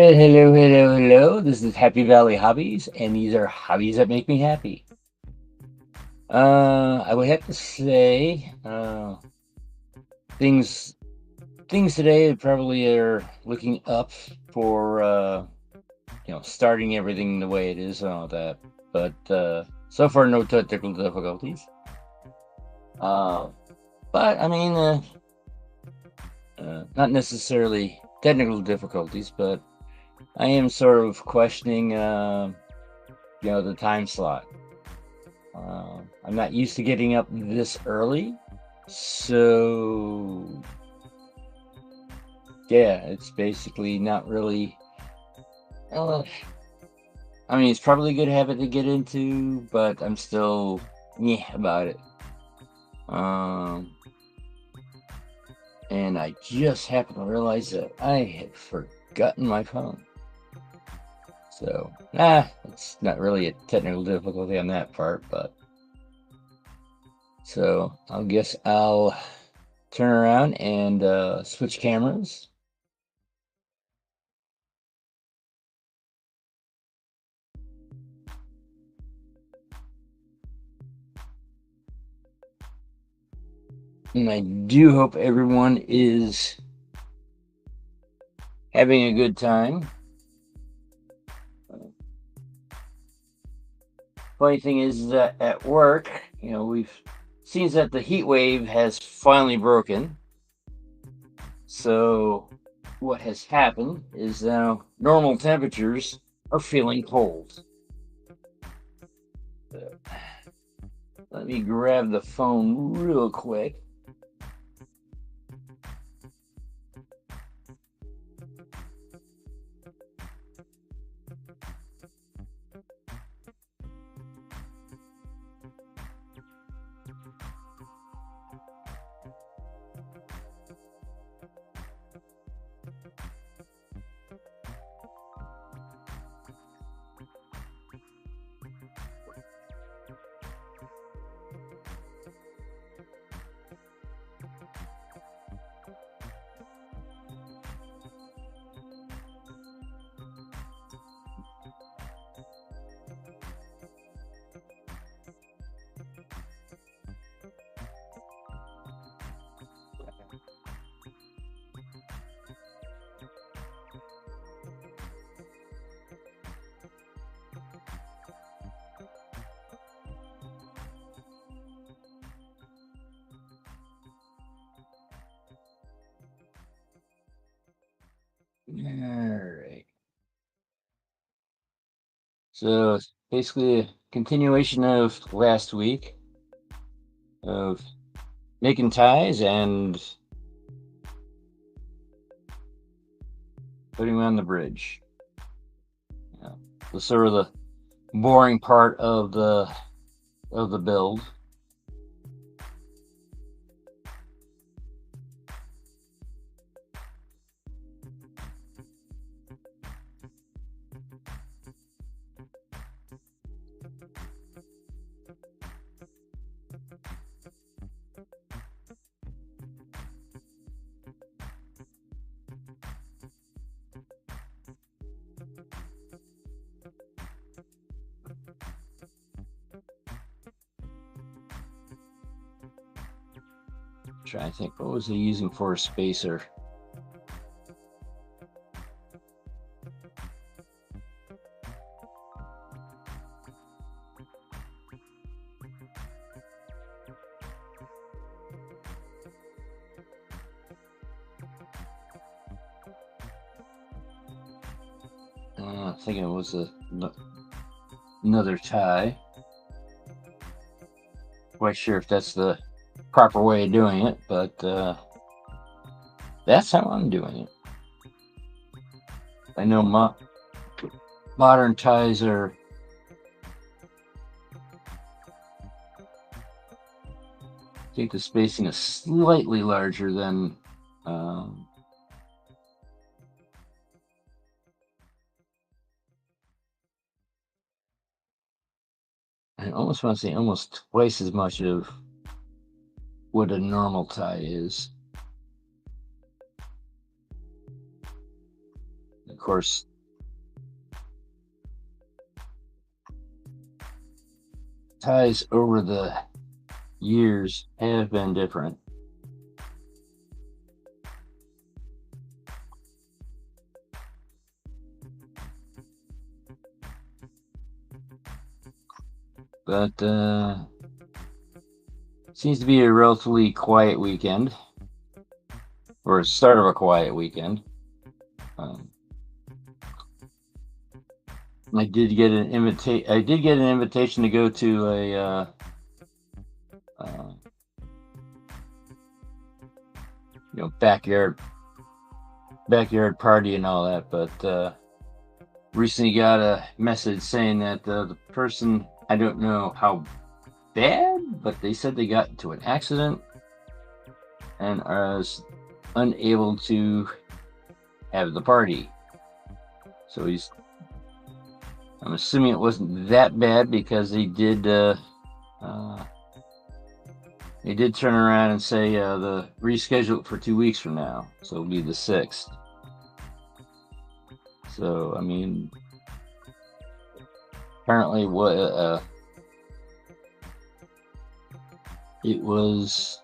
Hello, hello, hello. This is Happy Valley Hobbies, and these are hobbies that make me happy. I would have to say, things things today probably are looking up for starting everything the way it is and all that. But so far, no technical difficulties. Uh, but I mean, not necessarily technical difficulties, but I am sort of questioning, the time slot. I'm not used to getting up this early, so yeah, it's basically not really. Uh, I mean, it's probably a good habit to get into, but I'm still about it. Um, and I just happened to realize that I had forgotten my phone. So, it's not really a technical difficulty on that part, but so I guess I'll turn around and switch cameras. And I do hope everyone is having a good time. Funny thing is that at work, we've seen that the heat wave has finally broken. So what has happened is now normal temperatures are feeling cold. So, let me grab the phone real quick. All right. So it's basically a continuation of last week of making ties and putting them on the bridge. Yeah. The sort of the boring part of the build. Trying to think, what was he using for a spacer? I think it was another tie. Quite sure if that's the proper way of doing it, but that's how I'm doing it. I know modern ties are. I think the spacing is slightly larger than. Um, I almost want to say almost twice as much of what a normal tie is. Of course, ties over the years have been different. But seems to be a relatively quiet weekend, or a start of a quiet weekend. I did get an invitation to go to a backyard party and all that, but recently got a message saying that the person, I don't know how bad, but they said they got into an accident and was unable to have the party. So I'm assuming it wasn't that bad, because they did turn around and say the reschedule it for 2 weeks from now, so it'll be the 6th. So I mean, apparently it was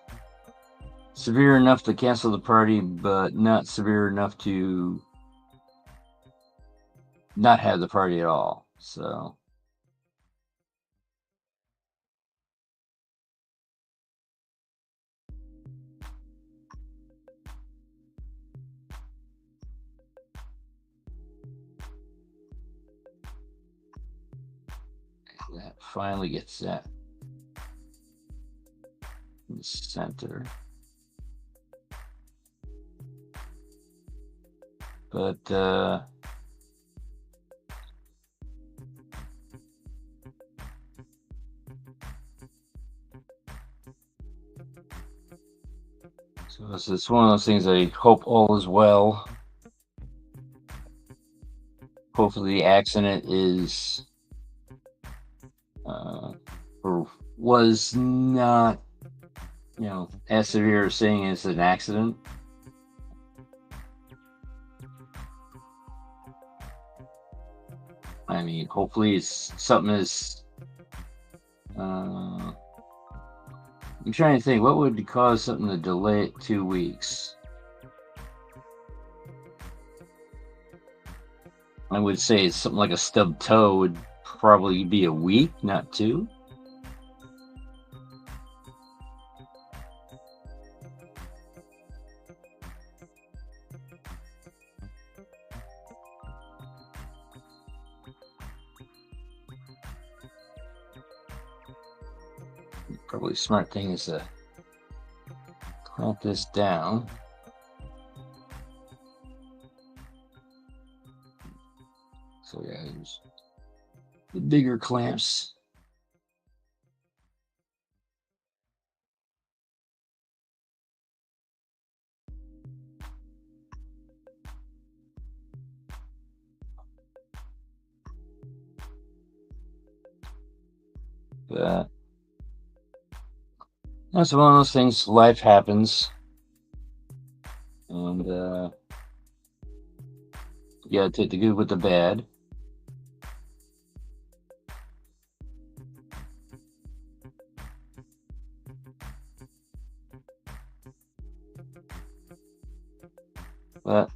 severe enough to cancel the party, but not severe enough to not have the party at all. So that finally gets that in the center. But so it's one of those things. I hope all is well. Hopefully the accident is or was not, as severe as saying it's an accident. I mean, hopefully it's something as I'm trying to think, what would cause something to delay it 2 weeks? I would say it's something like a stubbed toe would probably be a week, not 2. Probably smart thing is to clamp this down. So yeah, use the bigger clamps. But that's one of those things. Life happens, and you gotta take the good with the bad. But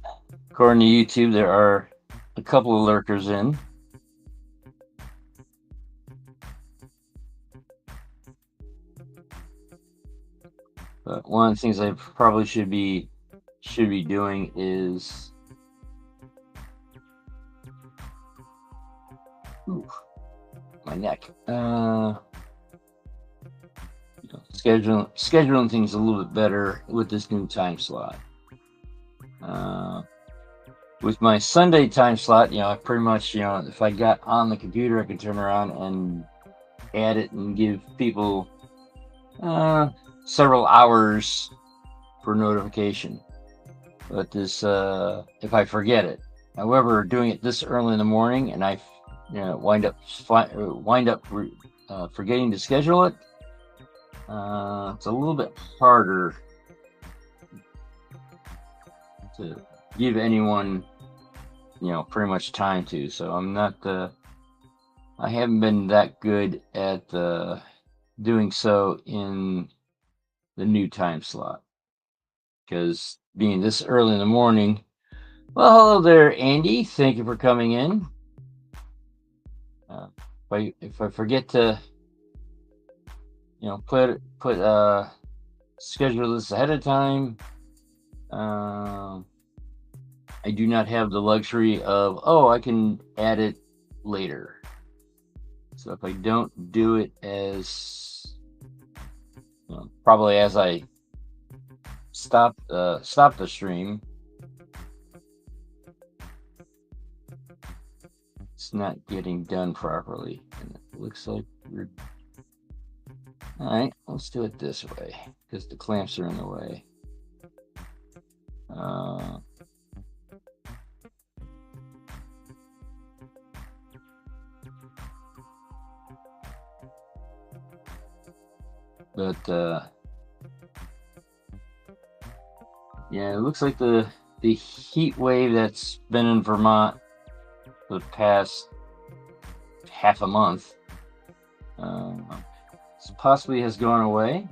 according to YouTube, there are a couple of lurkers in. But one of the things I probably should be doing is my neck. Scheduling things a little bit better with this new time slot. With my Sunday time slot, I pretty much, if I got on the computer, I could turn around and add it and give people several hours for notification. But this, if I forget it. However, doing it this early in the morning and I wind up forgetting to schedule it, it's a little bit harder to give anyone pretty much time to. So I'm not I haven't been that good at doing so in the new time slot because being this early in the morning. Well, hello there, Andy. Thank you for coming in. If I forget to, put schedule this ahead of time, I do not have the luxury of I can add it later. So if I don't do it as probably as I stop the stream, it's not getting done properly, and it looks like we're all right. Let's do it this way because the clamps are in the way. But yeah, it looks like the heat wave that's been in Vermont for the past half a month possibly has gone away.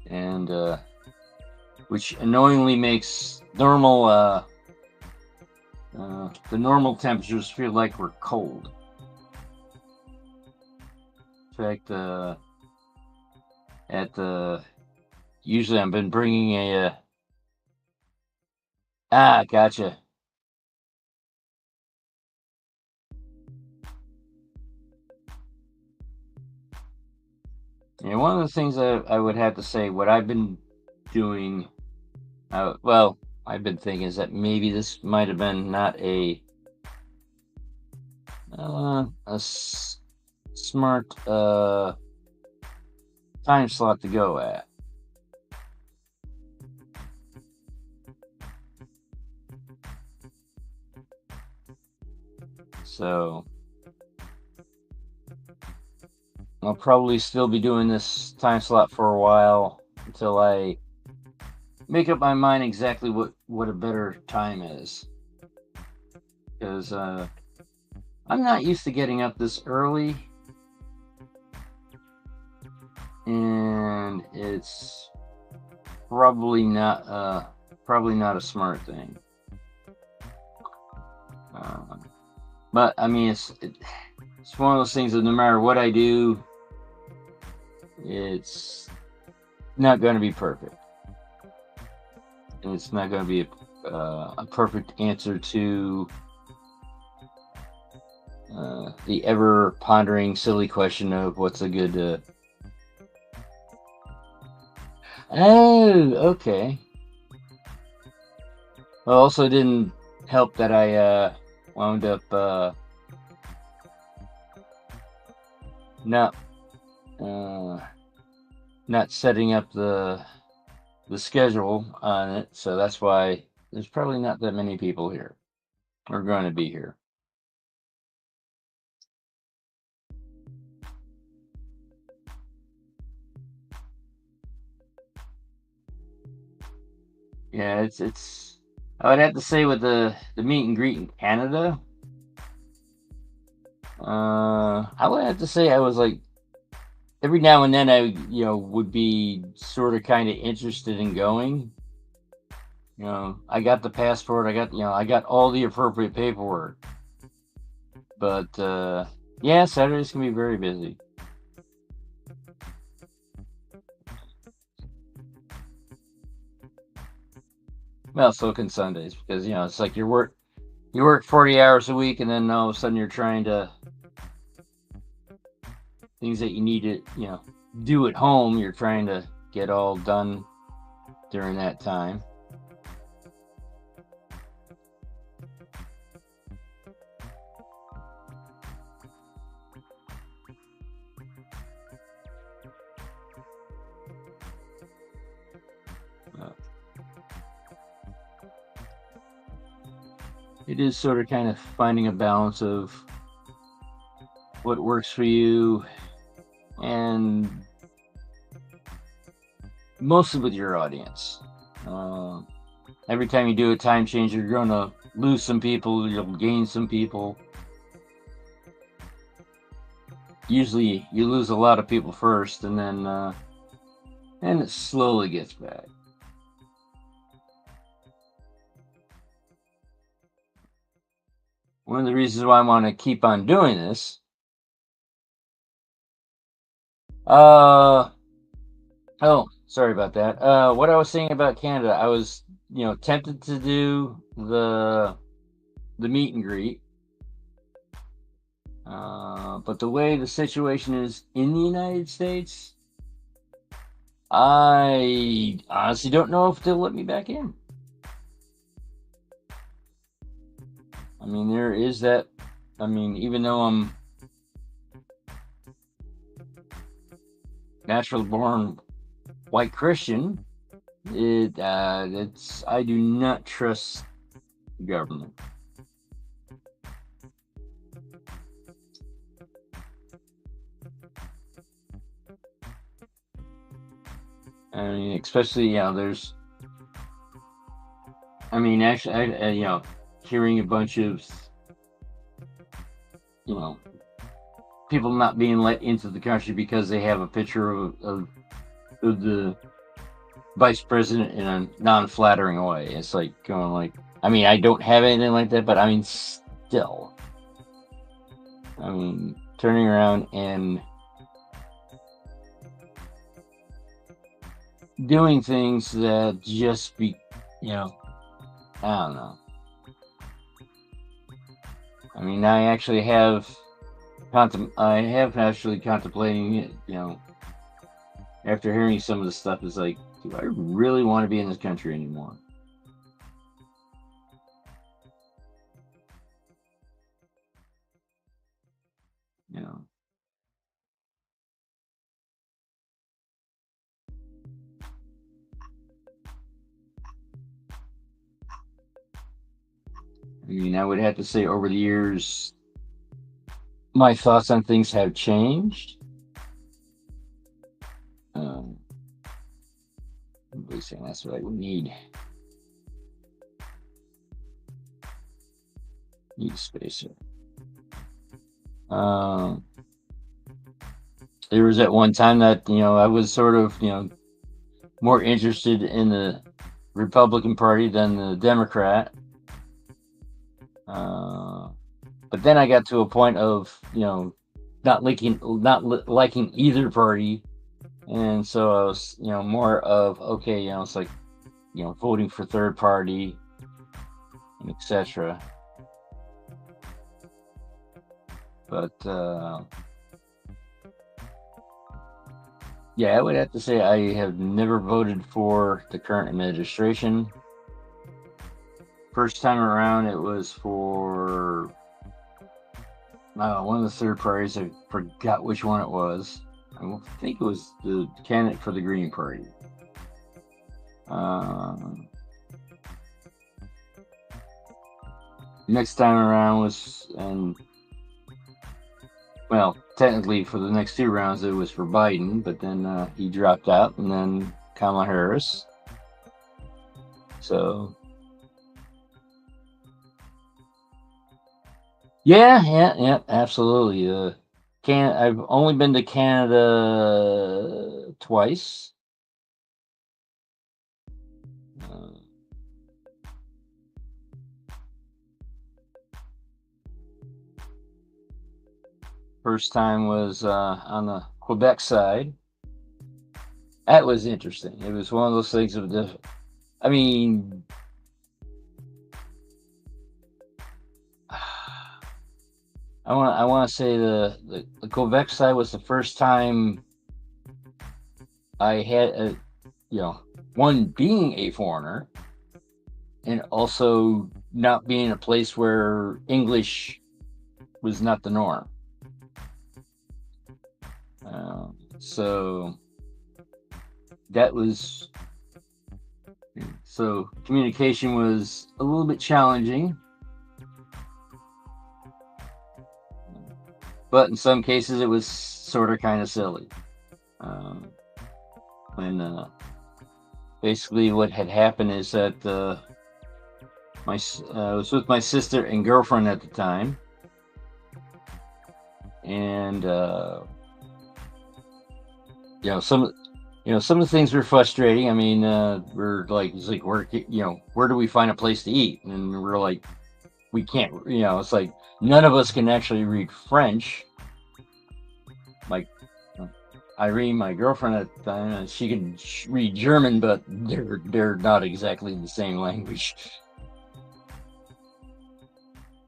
And which annoyingly makes normal the normal temperatures feel like we're cold. In fact, usually I've been bringing a gotcha. And one of the things I would have to say, what I've been doing, I've been thinking is that maybe this might have been not a smart time slot to go at. So I'll probably still be doing this time slot for a while until I make up my mind exactly what a better time is. Because I'm not used to getting up this early, and it's probably not a smart thing. But I mean, it's one of those things that no matter what I do, it's not going to be perfect, and it's not going to be a perfect answer to the ever pondering silly question of what's a good oh, okay. Well, also didn't help that I wound up not setting up the schedule on it, so that's why there's probably not that many people here or going to be here. Yeah, it's. I would have to say with the meet and greet in Canada, I would have to say I was like every now and then I would be sort of kind of interested in going. I got the passport. I got all the appropriate paperwork. But yeah, Saturdays can be very busy. Well, so can Sundays because it's like you work 40 hours a week, and then all of a sudden you're trying to things that you need to do at home. You're trying to get all done during that time. It is sort of kind of finding a balance of what works for you and mostly with your audience. Every time you do a time change, you're going to lose some people, you'll gain some people. Usually you lose a lot of people first, and then and it slowly gets back. One of the reasons why I want to keep on doing this, oh, sorry about that. What I was saying about Canada, I was, tempted to do the meet and greet. But the way the situation is in the United States, I honestly don't know if they'll let me back in. I mean, there is that. I mean, even though I'm naturally born white Christian, I do not trust the government. I mean, especially there's. I mean, actually, hearing a bunch of people not being let into the country because they have a picture of the vice president in a non-flattering way. It's like going like, I mean, I don't have anything like that, but I mean, still, I mean, turning around and doing things that just be, I don't know. I mean, I have actually contemplating it, after hearing some of the stuff, is like, do I really want to be in this country anymore? I mean, I would have to say over the years, my thoughts on things have changed. I'm really saying that's what I would need. Need a spacer. There was at one time that I was sort of more interested in the Republican Party than the Democrat. But then I got to a point of not liking either party, and so I was more of okay, it's like voting for third party, and etc. But yeah, I would have to say I have never voted for the current administration. First time around, it was for one of the third parties. I forgot which one it was. I think it was the candidate for the Green Party. Next time around was, and well, technically for the next two rounds it was for Biden, but then he dropped out, and then Kamala Harris. So yeah, absolutely. I've only been to Canada twice. First time was on the Quebec side. That was interesting. It was one of those things of I mean, I want to say the Quebec side was the first time I had one being a foreigner, and also not being a place where English was not the norm. So that was, so communication was a little bit challenging, but in some cases it was sort of kind of silly. When basically what had happened is that I was with my sister and girlfriend at the time, and some some of the things were frustrating. I mean, we're like, it's like, where do we find a place to eat? And we're like, we can't. It's like none of us can actually read French. Like Irene, my girlfriend at the time, she can read German, but they're not exactly the same language.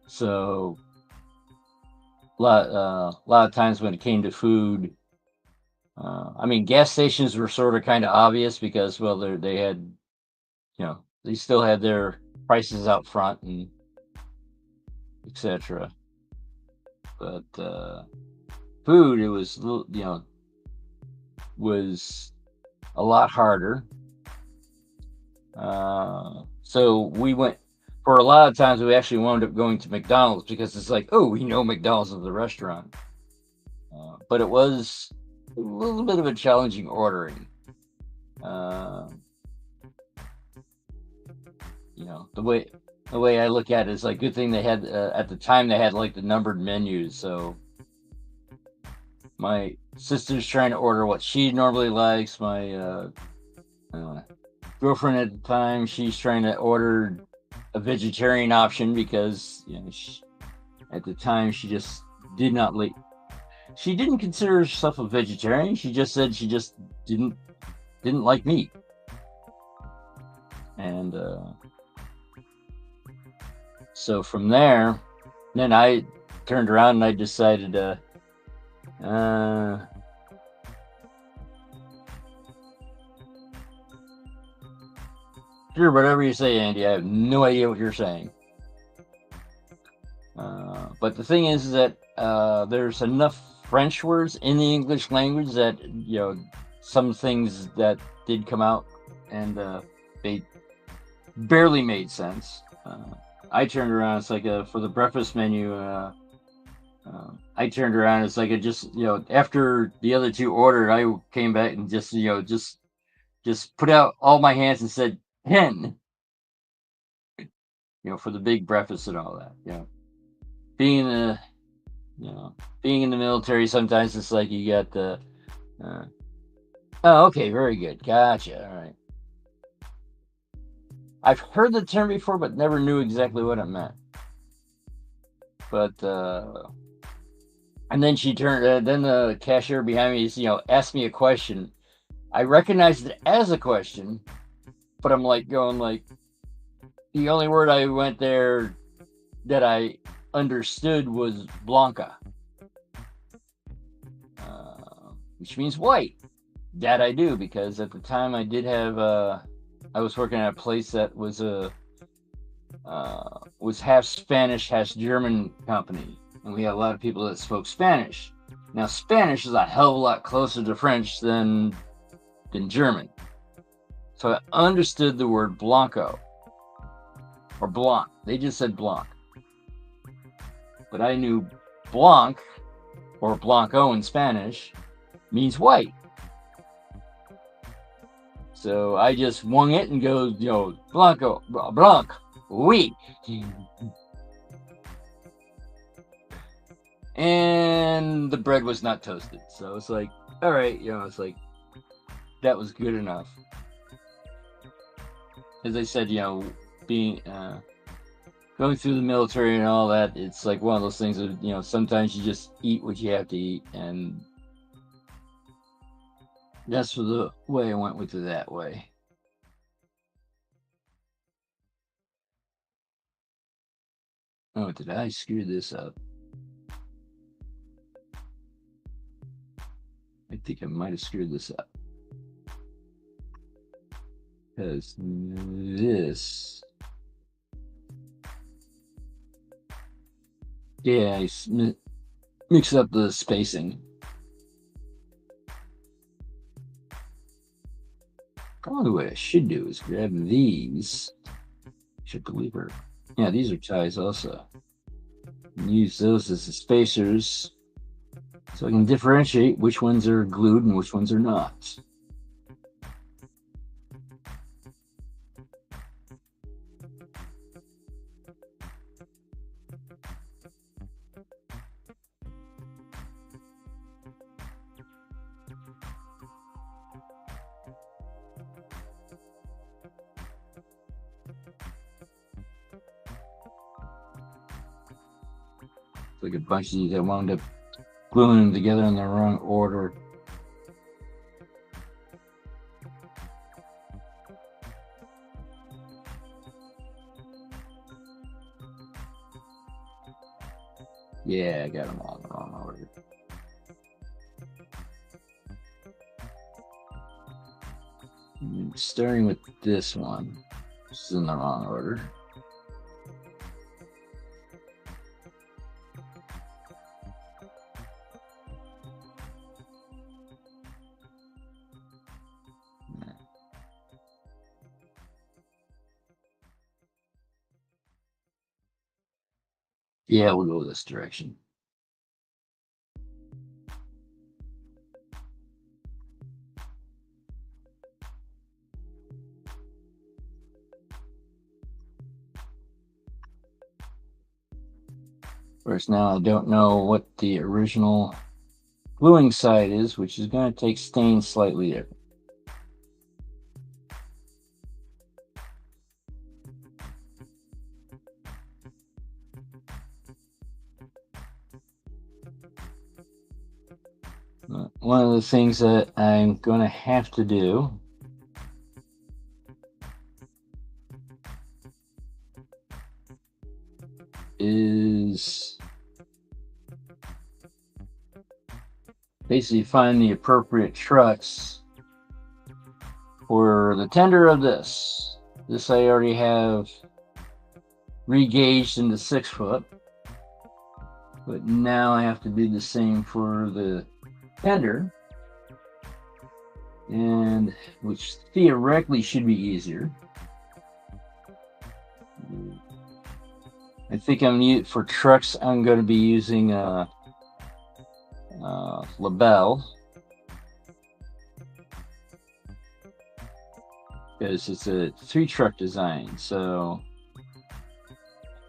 So a lot of times when it came to food, I mean, gas stations were sort of kind of obvious because, well, they had, they still had their prices out front and etc. But food, it was was a lot harder. So we went for a lot of times. We actually wound up going to McDonald's because it's like, oh, we know McDonald's is the restaurant. But it was a little bit of a challenging ordering. The way I look at it is like, good thing they had at the time they had like the numbered menus. So my sister's trying to order what she normally likes. My girlfriend at the time, she's trying to order a vegetarian option because at the time she just did not like. She didn't consider herself a vegetarian. She just said she just didn't like meat. And so from there, then I turned around and I decided sure, whatever you say, Andy. I have no idea what you're saying. But the thing is that there's enough French words in the English language that some things that did come out and they barely made sense. I turned around. It's like for the breakfast menu. I turned around. It's like after the other two ordered, I came back and just put out all my hands and said hen. For the big breakfast and all that. Being being in the military, sometimes it's like you got the. Oh, okay, very good, gotcha. All right. I've heard the term before, but never knew exactly what it meant. But and then she turned. Then the cashier behind me, asked me a question. I recognized it as a question, but I'm like going like, the only word I went there that I understood was Blanca, which means white. That I do, because at the time I did have I was working at a place that was half Spanish, half German company, and we had a lot of people that spoke Spanish. Now Spanish is a hell of a lot closer to French than German, so I understood the word Blanco or Blanc. They just said Blanc, but I knew Blanc or Blanco in Spanish means white. So I just wung it and goes, Blanco, Blanc, oui. And the bread was not toasted. So it's like, all right, it's like, that was good enough. As I said, being, going through the military and all that, it's like one of those things that, sometimes you just eat what you have to eat, and that's the way I went with it that way. Oh, did I screw this up? I think I might have screwed this up. Because this... Yeah, I mixed up the spacing. Probably what I should do is grab these. Should believe her. Yeah, these are ties also. And use those as the spacers. So I can differentiate which ones are glued and which ones are not. Like a bunch of these, I wound up gluing them together in the wrong order. Yeah, I got them all in the wrong order. Starting with this one, this is in the wrong order. Yeah, we'll go this direction. Whereas now I don't know what the original gluing side is, which is going to take stain slightly different. One of the things that I'm going to have to do is basically find the appropriate trucks for the tender of this. This I already have re-gauged into 6 foot, but now I have to do the same for the tender, and which theoretically should be easier. I think for trucks I'm going to be using label, because it's a 3-truck design, so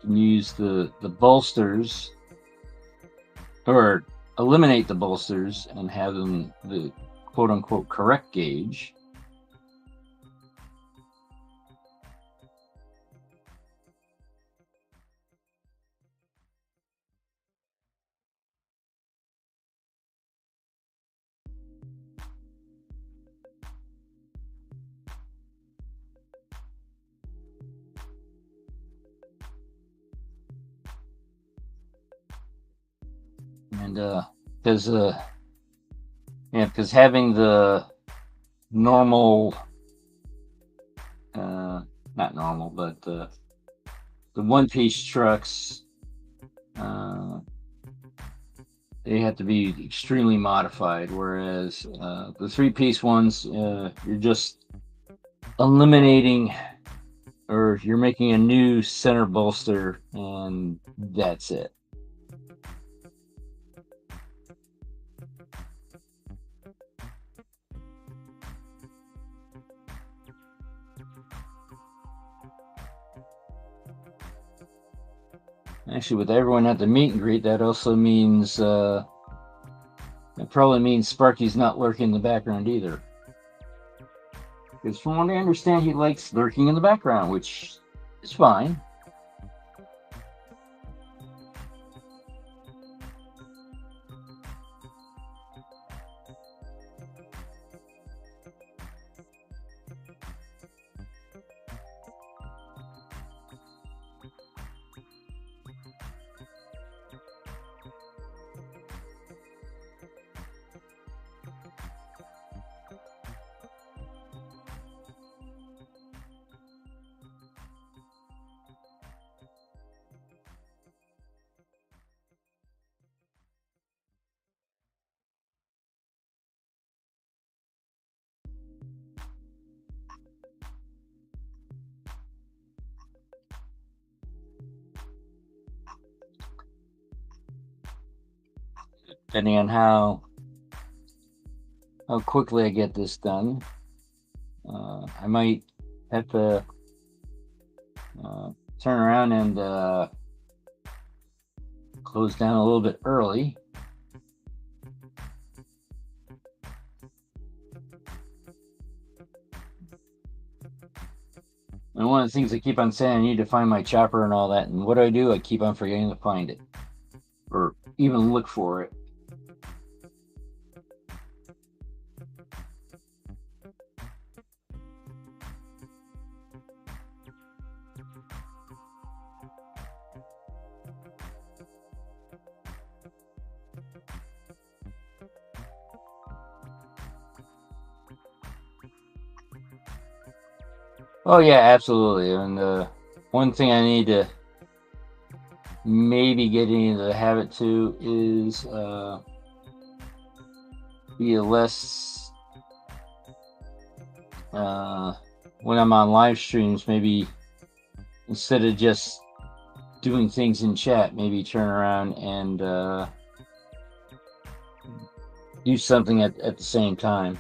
you can use the bolsters, or eliminate the bolsters and have them the quote-unquote correct gauge. And because having the normal, not normal, but the one-piece trucks, they have to be extremely modified, whereas the 3-piece ones, you're just eliminating, or you're making a new center bolster, and that's it. Actually, with everyone at the meet and greet, that also means it probably means Sparky's not lurking in the background either. Because from what I understand, he likes lurking in the background, which is fine. depending on how quickly I get this done. I might have to turn around and close down a little bit early. And one of the things I keep on saying, I need to find my chopper and all that. And what do? I keep on forgetting to find it or even look for it. Oh yeah, absolutely. And one thing I need to maybe get into the habit too is be less when I'm on live streams. Maybe instead of just doing things in chat, maybe turn around and do something at the same time.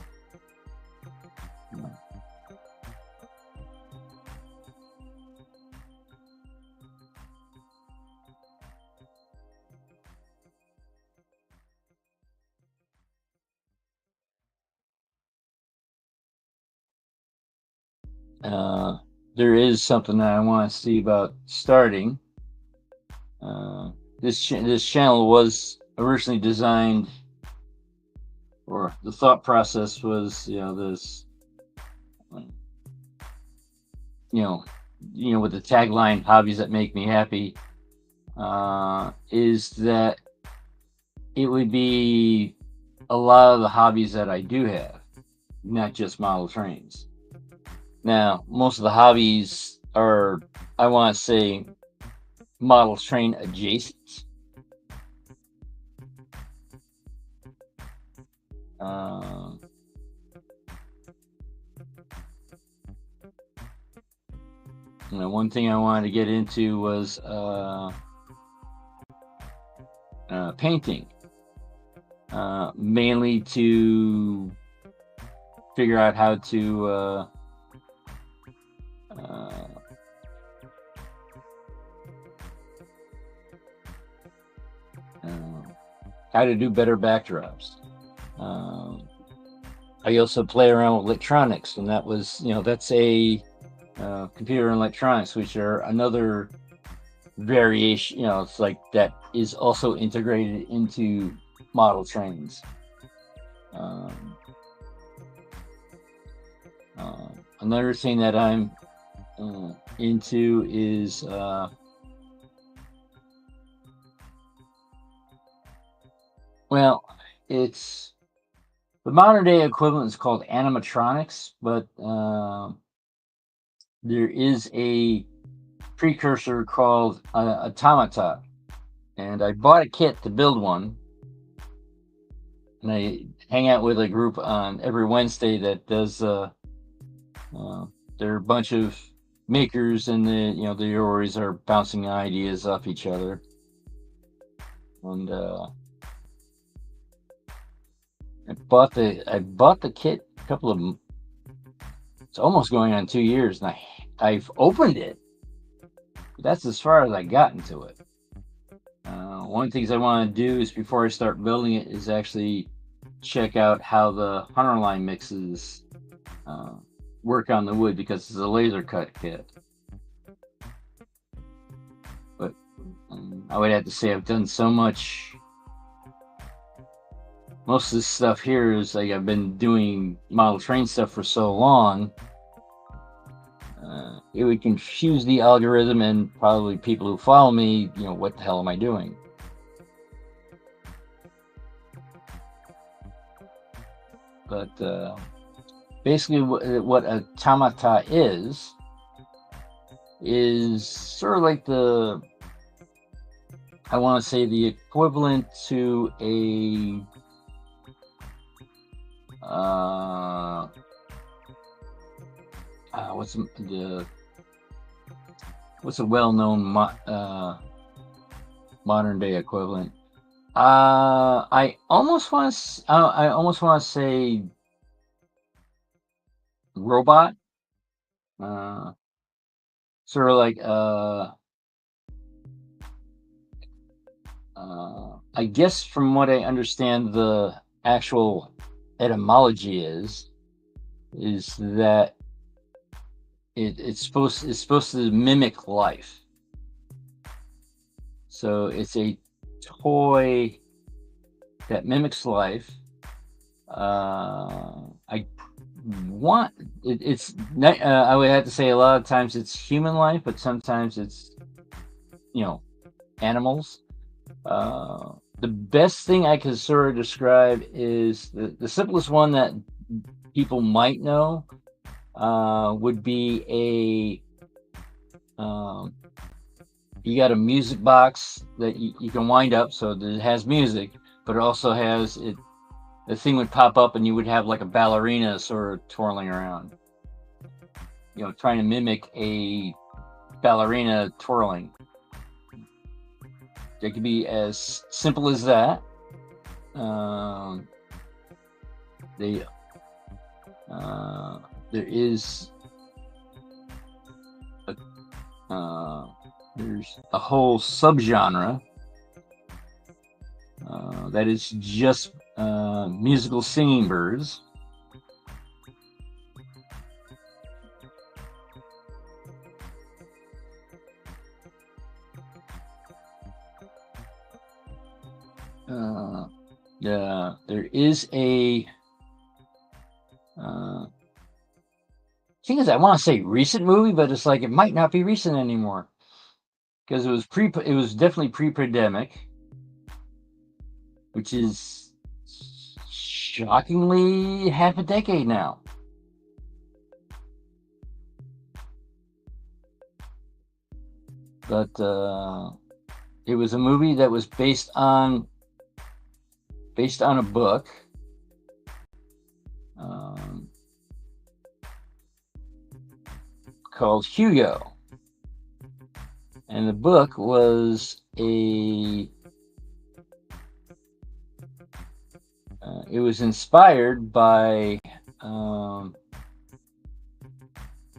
There is something that I want to see about starting. This channel was originally designed, or the thought process was, this, with the tagline "Hobbies that make me happy," is that it would be a lot of the hobbies that I do have, not just model trains. Now, most of the hobbies are, I want to say, model train adjacent. One thing I wanted to get into was painting, mainly to figure out how to do better backdrops. I also play around with electronics, and that was, that's a computer and electronics, which are another variation. It's like that is also integrated into model trains. Another thing that I'm into is well, it's the modern day equivalent is called animatronics, but there is a precursor called automata, and I bought a kit to build one, and I hang out with a group on every Wednesday that does there are a bunch of makers, and they always are bouncing ideas off each other. And I bought the kit a couple of, it's almost going on 2 years, and I've opened it. That's as far as I got into it. One of the things I want to do is, before I start building it, is actually check out how the hunter line mixes work on the wood, because it's a laser cut kit. But I would have to say I've done so much. Most of this stuff here is like, I've been doing model train stuff for so long, it would confuse the algorithm and probably people who follow me. What the hell am I doing? But basically, what automata is sort of like I want to say the equivalent to a what's a well-known modern day equivalent? I almost want to say robot. Uh, Sort of like I guess from what I understand, the actual etymology is that it's supposed to mimic life. So it's a toy that mimics life. I want it's not, I would have to say a lot of times it's human life, but sometimes it's you know animals. The best thing I could sort of describe is the simplest one that people might know would be you got a music box that you can wind up so that it has music, but it also has it. The thing would pop up and you would have like a ballerina sort of twirling around, trying to mimic a ballerina twirling. It could be as simple as that. They there is there's a whole subgenre that is just musical singing birds. There is a thing is I want to say recent movie, but it's like it might not be recent anymore because it was definitely pre-pandemic, which is shockingly half a decade now. But it was a movie that was based on a book. Called Hugo, and the book was it was inspired by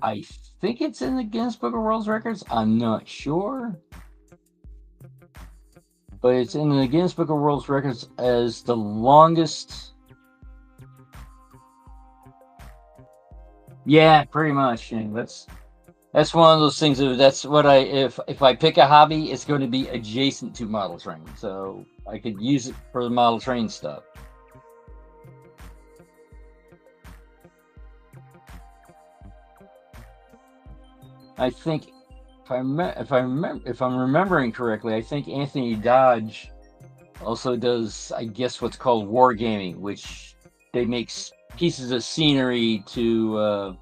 I think it's in the Guinness Book of World Records. I'm not sure, but it's in the Guinness Book of World Records as the longest. Yeah, pretty much. And that's one of those things. That's what if I pick a hobby, it's going to be adjacent to model train, so I could use it for the model train stuff. I think if I'm remembering correctly, I think Anthony Dodge also does, I guess, what's called wargaming, which they make pieces of scenery to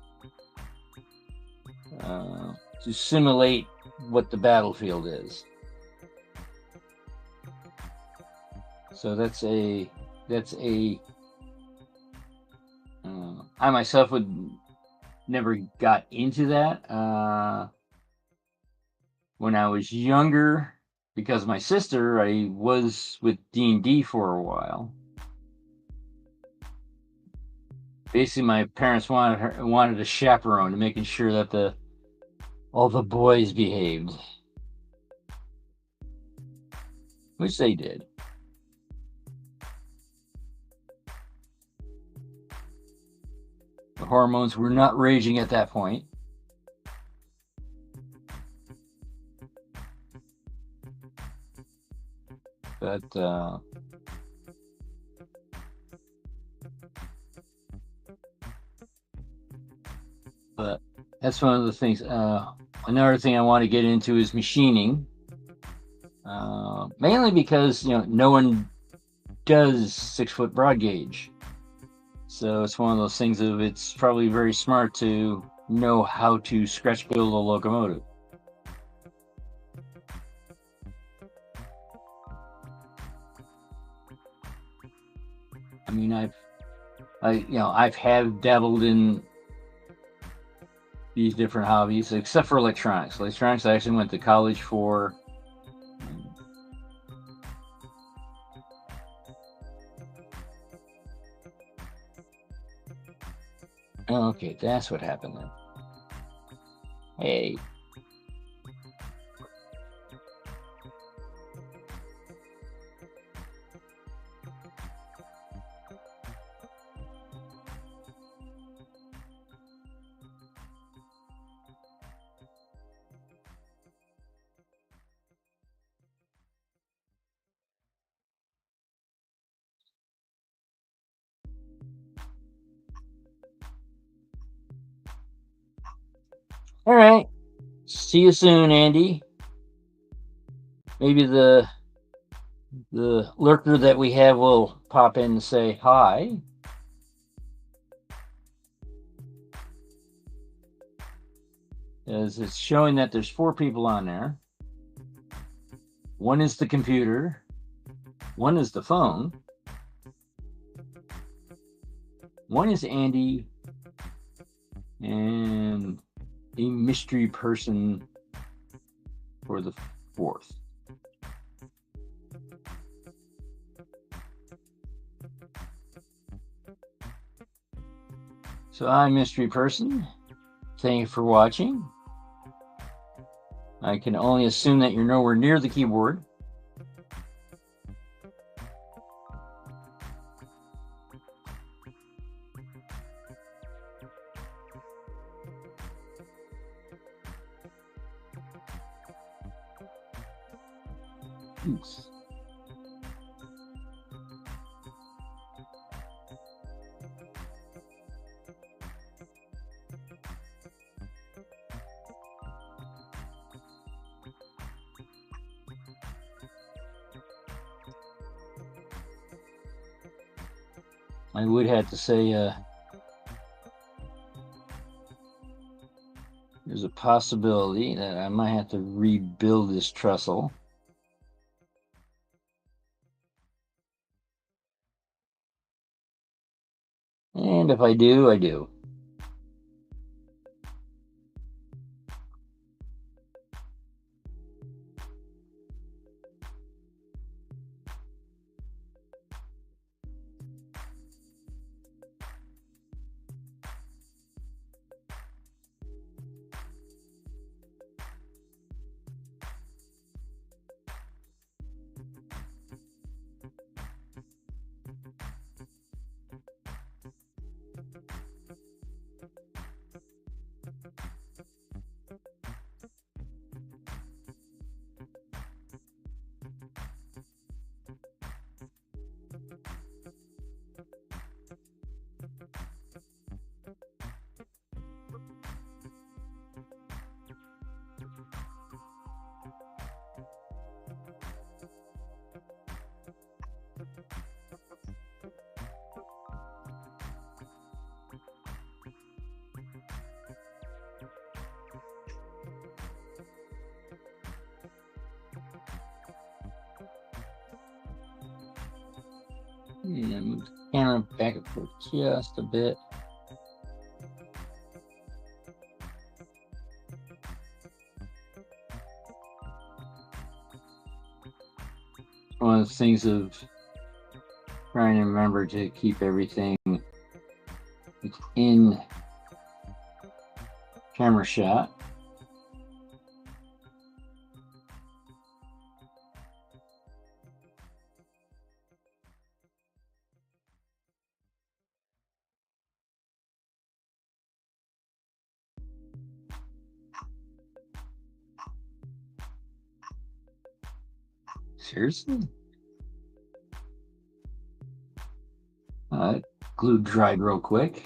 simulate what the battlefield is. So that's a I myself would never got into that when I was younger because my sister. I was with D&D for a while. Basically, my parents wanted a chaperone to making sure that all the boys behaved, which they did. The hormones were not raging at that point. But that's one of the things. Another thing I want to get into is machining. Mainly because no one does 6-foot broad gauge. So it's one of those things of it's probably very smart to know how to scratch build a locomotive. I mean, I've have dabbled in these different hobbies, except for electronics. Electronics, I actually went to college for. Okay, that's what happened then. Hey. All right. See you soon, Andy. Maybe the lurker that we have will pop in and say hi. As it's showing that there's 4 people on there. One is the computer, one is the phone, one is Andy, and a mystery person for the 4th. So I'm mystery person. Thank you for watching. I can only assume that you're nowhere near the keyboard. Oops. I would have to say there's a possibility that I might have to rebuild this trestle. And if I do, I do. Move the camera back and forth just a bit. One of the things of trying to remember to keep everything in camera shot. Seriously? Glue dried real quick.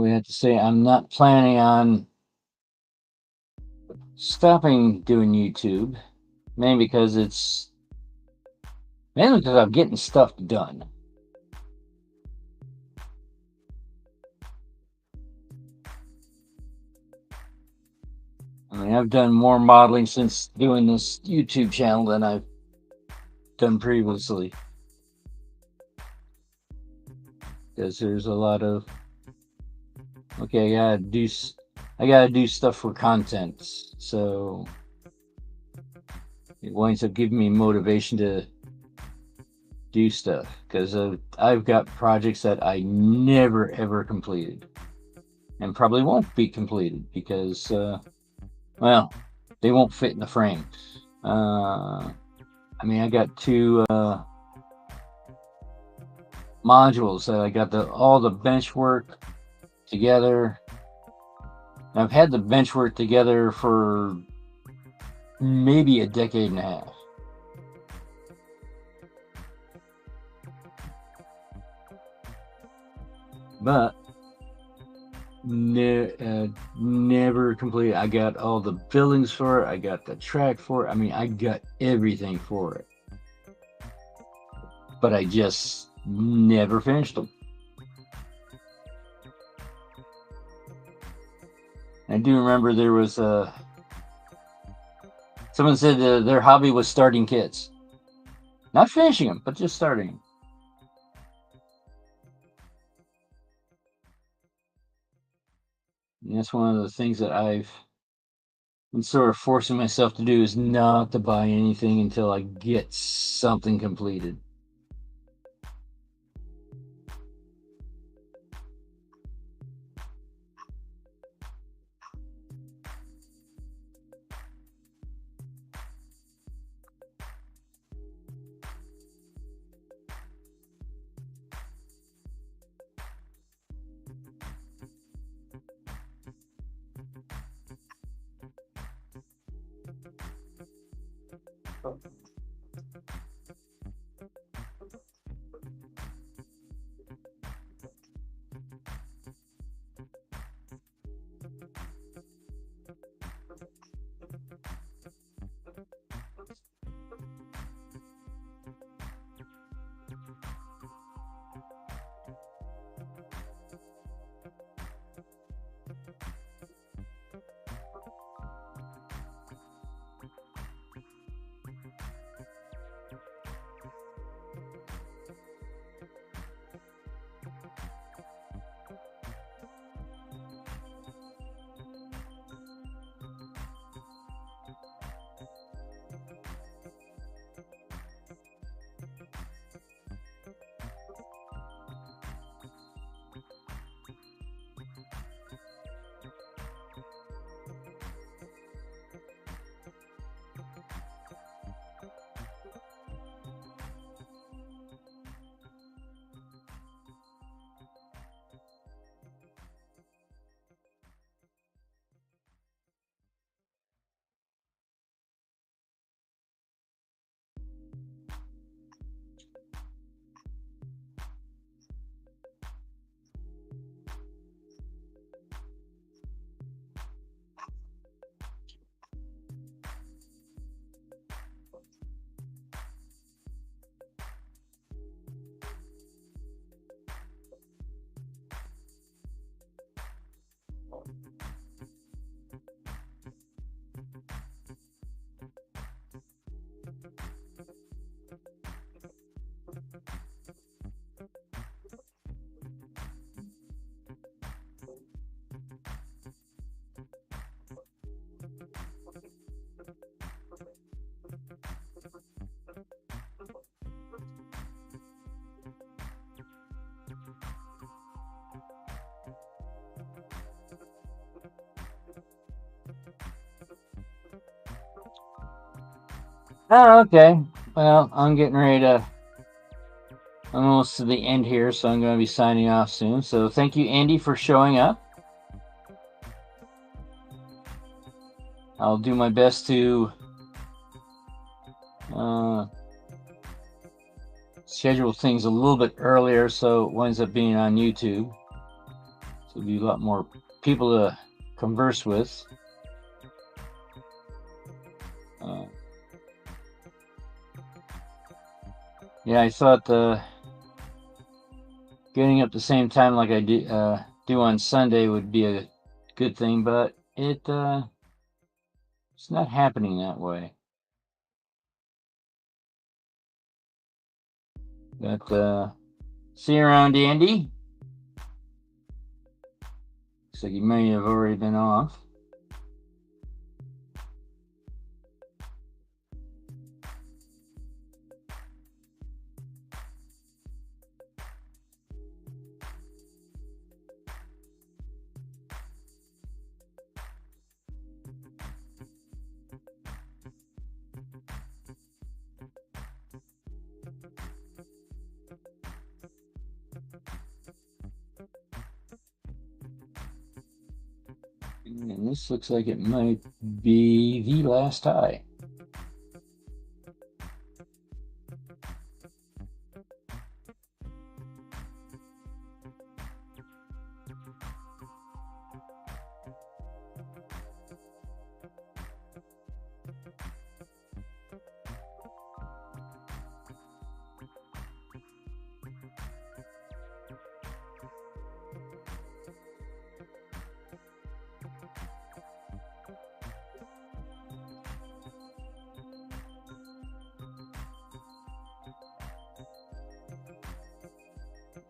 we have to say I'm not planning on stopping doing YouTube, mainly because I'm getting stuff done. I mean, I've done more modeling since doing this YouTube channel than I've done previously. Because there's a lot of, okay, I gotta do stuff for content. So it winds up giving me motivation to do stuff. Because I've got projects that I never ever completed. And probably won't be completed because, well, they won't fit in the frame. I mean, I got two modules that I got all the bench work together. I've had the bench work together for maybe a decade and a half. But never completed. I got all the buildings for it. I got the track for it. I mean, I got everything for it. But I just never finished them. I do remember there was someone said their hobby was starting kits. Not finishing them, but just starting them. And that's one of the things that I've been sort of forcing myself to do, is not to buy anything until I get something completed. Oh, okay. Well, I'm getting ready to, I'm almost to the end here, so I'm going to be signing off soon. So thank you, Andy, for showing up. I'll do my best to schedule things a little bit earlier so it winds up being on YouTube. So there'll be a lot more people to converse with. Yeah, I thought getting up the same time like I do on Sunday would be a good thing, but it's not happening that way. But see you around, Andy. Looks like you may have already been off. And this looks like it might be the last tie.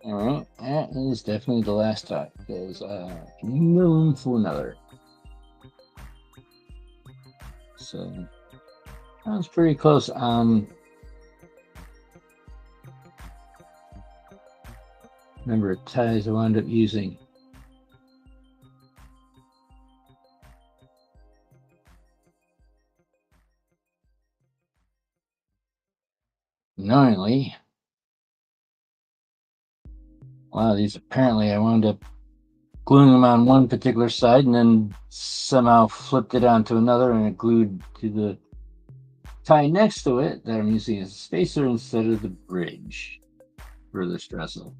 All right, that is definitely the last tie because no room for another. So that was pretty close. Number of ties I wound up using. Knowingly. Wow, these apparently I wound up gluing them on one particular side and then somehow flipped it onto another and it glued to the tie next to it that I'm using as a spacer instead of the bridge for this trestle.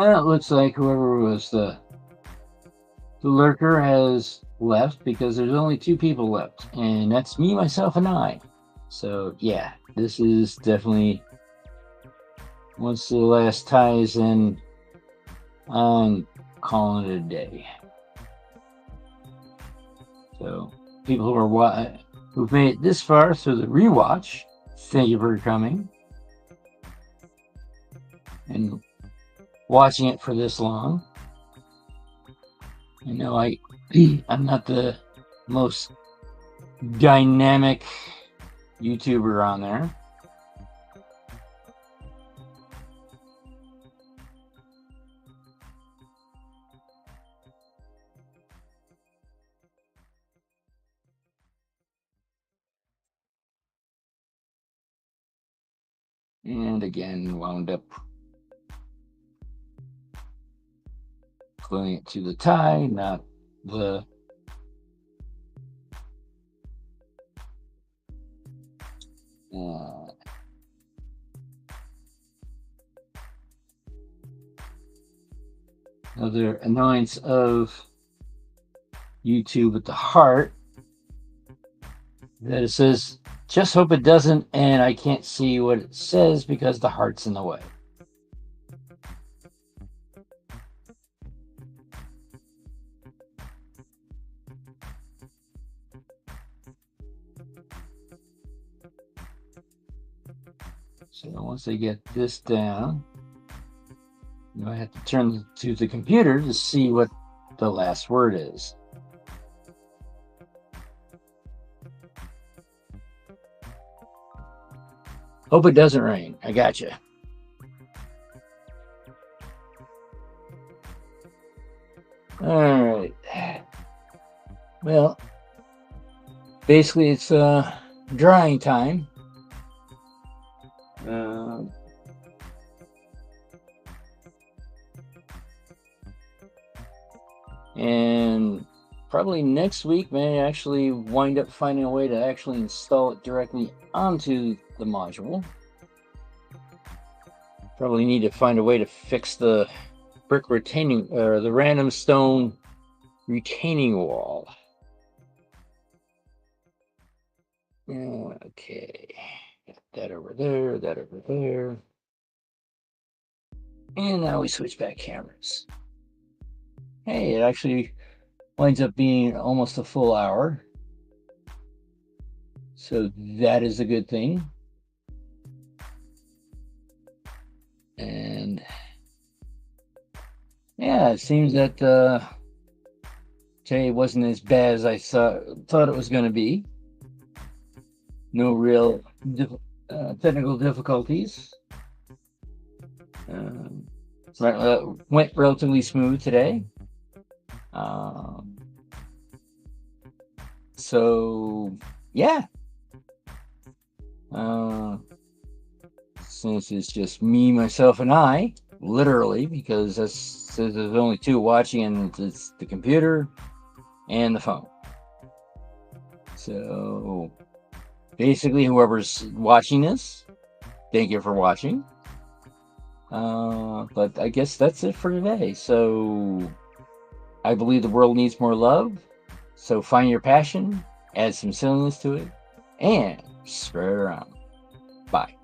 And it looks like whoever was the lurker has left because there's only two people left, and that's me, myself, and I. So yeah, this is definitely once the last ties in, I'm calling it a day. So people who've made it this far through the rewatch, thank you for coming and watching it for this long. I know I'm not the most dynamic YouTuber on there. And again, wound up gluing it to the tie, not the another annoyance of YouTube with the heart that it says just hope it doesn't, and I can't see what it says because the heart's in the way. So once I get this down, I have to turn to the computer to see what the last word is. Hope it doesn't rain. I gotcha. All right. Well, basically, it's drying time. Uh, and probably next week may actually wind up finding a way to actually install it directly onto the module. Probably need to find a way to fix the brick retaining or the random stone retaining wall. Okay, got that over there, that over there. And now we switch back cameras. Hey, it actually winds up being almost a full hour. So that is a good thing. And yeah, it seems that today wasn't as bad as I thought it was going to be. No real technical difficulties. Went relatively smooth today. So yeah. Since it's just me, myself, and I, literally, because there's only two watching, and it's the computer and the phone. So basically, whoever's watching this, thank you for watching. But I guess that's it for today. So I believe the world needs more love. So find your passion, add some silliness to it, and spread it around. Bye.